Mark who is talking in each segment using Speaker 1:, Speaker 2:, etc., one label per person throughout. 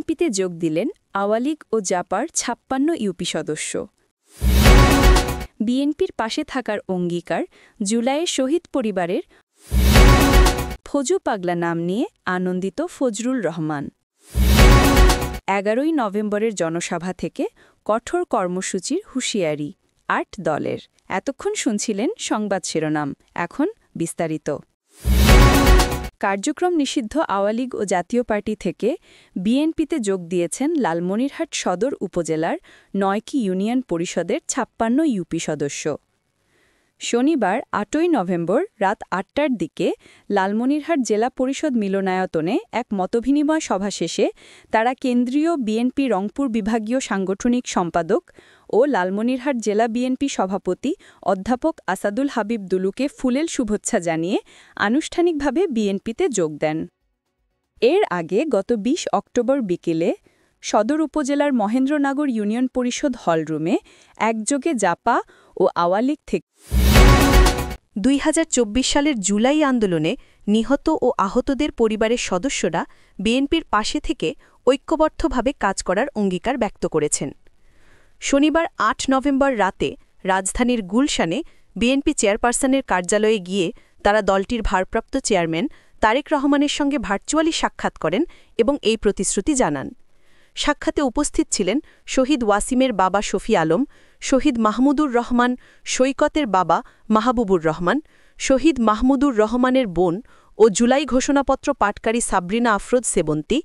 Speaker 1: বিএনপিতে যোগ দিলেন আওয়ামী লীগ ও জাপার ৫৬ ইউপি সদস্য। বিএনপির পাশে থাকার অঙ্গীকার, জুলাইয়ে শহীদ পরিবারের ফজু পাগলা নাম নিয়ে আনন্দিত ফজলুর রহমান। ১১ই নভেম্বরের জনসভা থেকে কঠোর কর্মসূচির হুঁশিয়ারি ৮ দলের। এতক্ষণ শুনছিলেন সংবাদ শিরোনাম, এখন বিস্তারিত। কার্যক্রম নিষিদ্ধ আওয়ামী লীগ ও জাতীয় পার্টি থেকে বিএনপিতে যোগ দিয়েছেন লালমনিরহাট সদর উপজেলার ৯টি ইউনিয়ন পরিষদের ৫৬ ইউপি সদস্য। শনিবার ৮ই নভেম্বর রাত ৮টার দিকে লালমনিরহাট জেলা পরিষদ মিলনায়তনে এক মতবিনিময় সভা শেষে তারা কেন্দ্রীয় বিএনপি রংপুর বিভাগীয় সাংগঠনিক সম্পাদক ও লালমনিরহাট জেলা বিএনপি সভাপতি অধ্যাপক আসাদুল হাবিব দুলুকে ফুলেল শুভেচ্ছা জানিয়ে আনুষ্ঠানিকভাবে বিএনপিতে যোগ দেন। এর আগে গত ২০ অক্টোবর বিকেলে সদর উপজেলার মহেন্দ্রনগর ইউনিয়ন পরিষদ হলরুমে একযোগে জাপা ও আওয়ামী লীগ থেকে
Speaker 2: ২০২৪ সালের জুলাই আন্দোলনে নিহত ও আহতদের পরিবারের সদস্যরা বিএনপির পাশে থেকে ঐক্যবদ্ধভাবে কাজ করার অঙ্গীকার ব্যক্ত করেছেন। শনিবার ৮ নভেম্বর রাতে রাজধানীর গুলশানে বিএনপি চেয়ারপারসনের কার্যালয়ে গিয়ে তারা দলটির ভারপ্রাপ্ত চেয়ারম্যান তারেক রহমানের সঙ্গে ভার্চুয়ালি সাক্ষাৎ করেন এবং এই প্রতিশ্রুতি জানান। সাক্ষাতে উপস্থিত ছিলেন শহীদ ওয়াসিমের বাবা শফি আলম, শহীদ মাহমুদুর রহমান সৈকতের বাবা মাহবুবুর রহমান, শহীদ মাহমুদুর রহমানের বোন ও জুলাই ঘোষণাপত্র পাটকারী সাবরিনা আফরোজ সেবন্তী,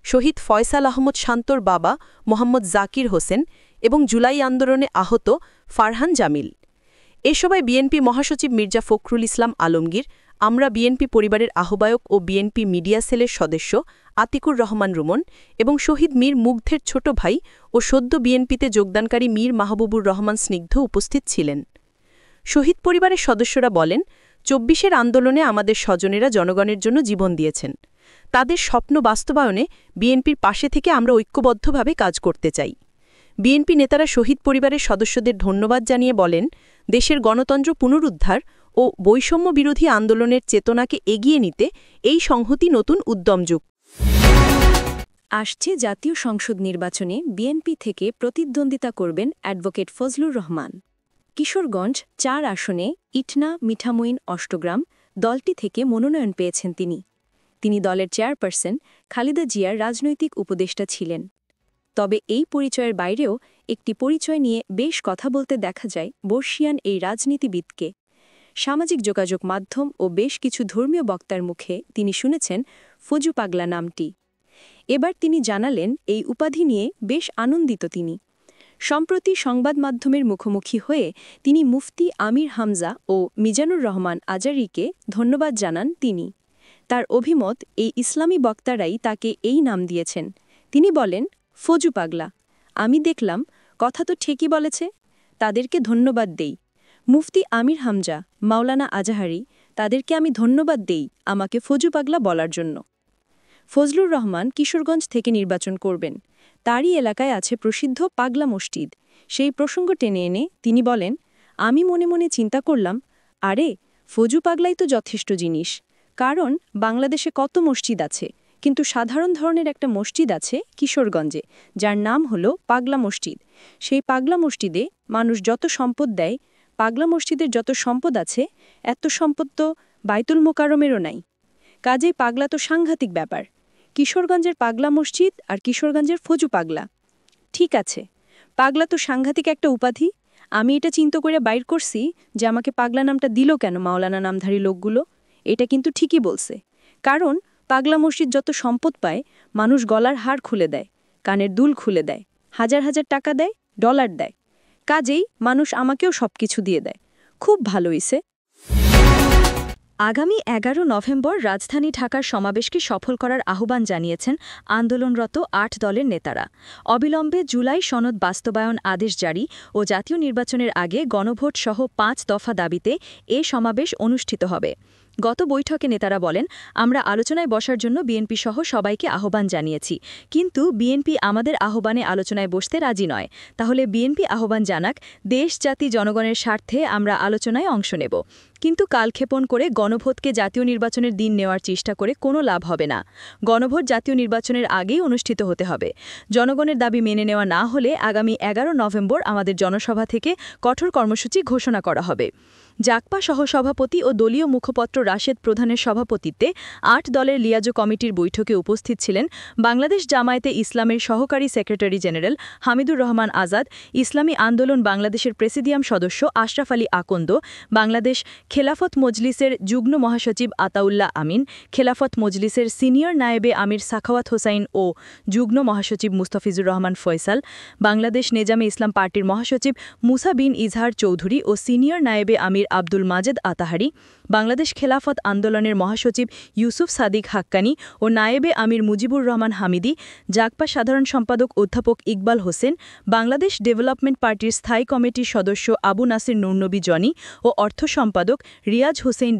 Speaker 2: শহীদ ফয়সাল আহমদ শান্তর বাবা মোহাম্মদ জাকির হোসেন এবং জুলাই আন্দোলনে আহত ফারহান জামিল। এ সভায় বিএনপি মহাসচিব মির্জা ফখরুল ইসলাম আলমগীর, আমরা বিএনপি পরিবারের আহ্বায়ক ও বিএনপি মিডিয়া সেলের সদস্য আতিকুর রহমান রুমন এবং শহীদ মীর মুগ্ধের ছোট ভাই ও সদ্য বিএনপিতে যোগদানকারী মীর মাহবুবুর রহমান স্নিগ্ধ উপস্থিত ছিলেন। শহীদ পরিবারের সদস্যরা বলেন, ২৪-এর আন্দোলনে আমাদের স্বজনেরা জনগণের জন্য জীবন দিয়েছেন। তাদের স্বপ্ন বাস্তবায়নে বিএনপির পাশে থেকে আমরা ঐক্যবদ্ধভাবে কাজ করতে চাই। বিএনপি নেতারা শহীদ পরিবারের সদস্যদের ধন্যবাদ জানিয়ে বলেন, দেশের গণতন্ত্র পুনরুদ্ধার ও বৈষম্য বিরোধী আন্দোলনের চেতনাকে এগিয়ে নিতে এই সংহতি নতুন উদ্যম যুগ।
Speaker 1: আসছে জাতীয় সংসদ নির্বাচনে বিএনপি থেকে প্রতিদ্বন্দ্বিতা করবেন অ্যাডভোকেট ফজলুর রহমান। কিশোরগঞ্জ ৪ আসনে ইটনা মিঠামইন অষ্টগ্রাম দলটি থেকে মনোনয়ন পেয়েছেন তিনি দলের চেয়ারপারসন খালেদা জিয়ার রাজনৈতিক উপদেষ্টা ছিলেন। তবে এই পরিচয়ের বাইরেও একটি পরিচয় নিয়ে বেশ কথা বলতে দেখা যায় বর্ষিয়ান এই রাজনীতিবিদকে। সামাজিক যোগাযোগ মাধ্যম ও বেশ কিছু ধর্মীয় বক্তার মুখে তিনি শুনেছেন ফজু পাগলা নামটি। এবার তিনি জানালেন এই উপাধি নিয়ে বেশ আনন্দিত তিনি। সম্প্রতি সংবাদ মাধ্যমের মুখোমুখি হয়ে তিনি মুফতি আমির হামজা ও মিজানুর রহমান আজারিকে ধন্যবাদ জানান তিনি। তার অভিমত, এই ইসলামী বক্তারাই তাকে এই নাম দিয়েছেন। তিনি বলেন, ফজু পাগলা, আমি দেখলাম কথা তো ঠিকই বলেছে, তাদেরকে ধন্যবাদ দেই। মুফতি আমির হামজা, মাওলানা আজাহারি, তাদেরকে আমি ধন্যবাদ দেই আমাকে ফজু পাগলা বলার জন্য। ফজলুর রহমান কিশোরগঞ্জ থেকে নির্বাচন করবেন। তারই এলাকায় আছে প্রসিদ্ধ পাগলা মসজিদ। সেই প্রসঙ্গ টেনে এনে তিনি বলেন, আমি মনে মনে চিন্তা করলাম, আরে ফজু পাগলাই তো যথেষ্ট জিনিস। কারণ বাংলাদেশে কত মসজিদ আছে, কিন্তু সাধারণ ধরনের একটা মসজিদ আছে কিশোরগঞ্জে, যার নাম হলো পাগলা মসজিদ। সেই পাগলা মসজিদে মানুষ যত সম্পদ দেয়, পাগলা মসজিদের যত সম্পদ আছে, এত সম্পদ তো বাইতুল মোকাররমেরও নাই। কাজেই পাগলা তো সাংঘাতিক ব্যাপার। কিশোরগঞ্জের পাগলা মসজিদ আর কিশোরগঞ্জের ফজু পাগলা। ঠিক আছে, পাগলা তো সাংঘাতিক একটা উপাধি। আমি এটা চিন্তা করে বাইর করছি যে আমাকে পাগলা নামটা দিল কেন মাওলানা নামধারী লোকগুলো। এটা কিন্তু ঠিকই বলছে। কারণ পাগলা মসজিদ যত সম্পদ পায়, মানুষ গলার হার খুলে দেয়, কানের দুল খুলে দেয়, হাজার হাজার টাকা দেয়, ডলার দেয়। কাজেই মানুষ আমাকেও সবকিছু দিয়ে দেয়। খুব ভালো হইছে। আগামী ১১ নভেম্বর রাজধানী ঢাকার সমাবেশকে সফল করার আহ্বান জানিয়েছেন আন্দোলনরত ৮ দলের নেতারা। অবিলম্বে জুলাই সনদ বাস্তবায়ন আদেশ জারি ও জাতীয় নির্বাচনের আগে গণভোট সহ ৫ দফা দাবিতে এ সমাবেশ অনুষ্ঠিত হবে। গত বৈঠকে নেতারা বলেন, আমরা আলোচনায় বসার জন্য বিএনপি সহ সবাইকে আহ্বান জানিয়েছি, কিন্তু বিএনপি আমাদের আহ্বানে আলোচনায় বসতে রাজি নয়। তাহলে বিএনপি আহ্বান জানাক, দেশ জাতি জনগণের স্বার্থে আমরা আলোচনায় অংশ নেব। কিন্তু কালক্ষেপণ করে গণভোটকে জাতীয় নির্বাচনের দিন নেওয়ার চেষ্টা করে কোনো লাভ হবে না। গণভোট জাতীয় নির্বাচনের আগেই অনুষ্ঠিত হতে হবে। জনগণের দাবি মেনে নেওয়া না হলে আগামী 11 নভেম্বর আমাদের জনসভা থেকে কঠোর কর্মসূচি ঘোষণা করা হবে। জাকপা সহসভাপতি ও দলীয় মুখপত্র রাশেদ প্রধানের সভাপতিত্বে 8 দলের লিয়াজো কমিটির বৈঠকে উপস্থিত ছিলেন বাংলাদেশ জামায়াতে ইসলামের সহকারী সেক্রেটারি জেনারেল হামিদুর রহমান আজাদ, ইসলামী আন্দোলন বাংলাদেশের প্রেসিডিয়াম সদস্য আশরাফ আলী আকন্দ, বাংলাদেশ খেলাফত মজলিসের যুগ্ম মহাসচিব আতাউল্লাহ আমিন, খেলাফত মজলিসের সিনিয়র নায়েবে আমির সাখাওয়াত হোসাইন ও যুগ্ম মহাসচিব মুস্তাফিজুর রহমান ফয়সাল, বাংলাদেশ নেজামে ইসলাম পার্টির মহাসচিব মুসা বিন ইজহার চৌধুরী ও সিনিয়র নায়েবে আমির আব্দুল মাজেদ আতাহারি, বাংলাদেশ খেলাফত আন্দোলনের মহাসচিব ইউসুফ সাদিক হাক্কানি ও নায়েবে আমির মুজিবুর রহমান হামিদি, জাকপা সাধারণ সম্পাদক অধ্যাপক ইকবাল হোসেন, বাংলাদেশ ডেভেলপমেন্ট পার্টির স্থায়ী কমিটির সদস্য আবু নাসির নুরনবী জনি ও অর্থ সম্পাদক রিয়াজ হোসেন